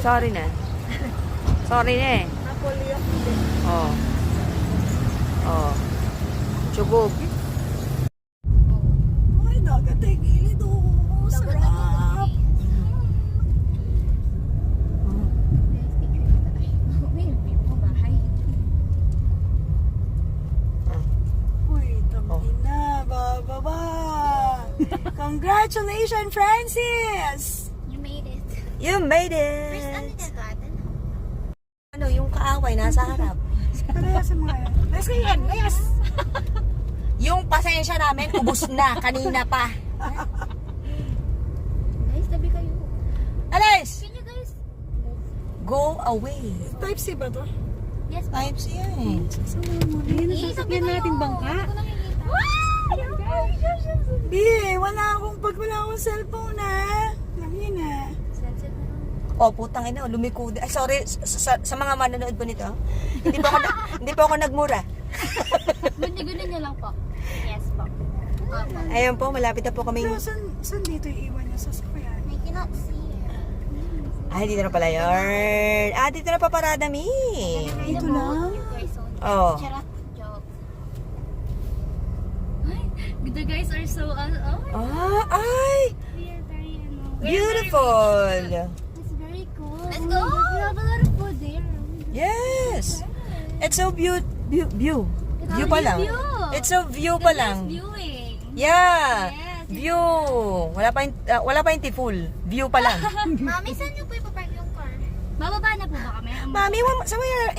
Sorry na. Sorry na eh. Napoli yung Oh. Oh. Chubog. ay, dagat ay gilid. Oh, sarap. Uy, tangin na. Bababa. Congratulations, Francis! You made it. You made First, ano it. dito ate? Ano, yung kaaway nasa harap. Parehas sa mga yan. Let's go yan. Yes! Yung pasensya namin, ubus na. Kanina pa. Guys, tabi kayo. Alis! Can you guys? Go away. Type C ba to? Yes, po. Type C yan eh. Sasama mo na yun. Eh, tabi kayo. Hindi ko nakikita. Wala akong cellphone na. Alam niyo na. Sunset na lang. Oh, putang ina, lumiko. Ay, sorry sa mga manonood po nito. Hindi po ako nagmura. Gundi-gundi niyo lang po. Yes po. Opo. Ayun po, malapit na po kami. Pero saan dito iiwan niya sa sakyan? I cannot see it. Ay, dito na pala yun. Ah, dito na paparada mi. Dito lang? You guys only. Oh. Charot. Joke. The guys are so, Ah, ay! we are very, Beautiful! it's very cool. Let's go! We have a lot of food there. Yes! It's so view It's pa only lang. view. It's so view pa lang. Viewing. Yeah! Yes, View! Wala pa yung full. View pa lang. Mami, saan niyo po ipapark yung car? Bababa na po ba kami? Mami, sa where?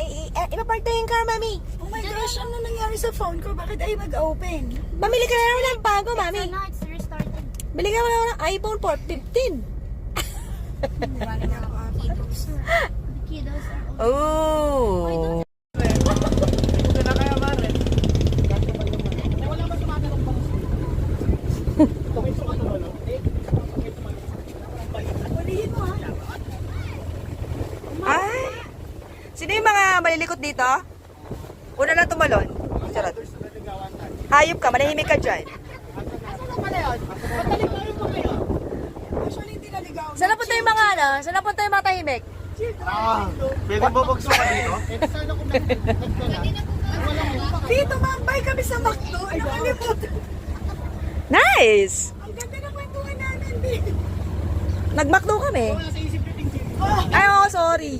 Ipapark na yung car, Mami. Oh my gosh, ano nangyari sa phone ko? Bakit ay mag-open? Mamili ka na naman ng bago, Mami. Ano, it's restarted. Bili ka na ng iPhone 15. Kiddos. The kiddos are all... Oh! Hulihin mo ha. Ay! Sino yung mga malilikot dito? Una na tumalon. Charot. Hayop ka, manahimik ka dyan. Actually, hindi naligaw. Saan na punta yung mga ano? Saan na punta yung mga tahimik? Pwede bubagso ka dito? Dito, mambay kami sa McDo. Nakalimutan. Nice! Ang ganda ng kwentuhan namin, dito. Nag-McDo kami. Ay, oh, sorry.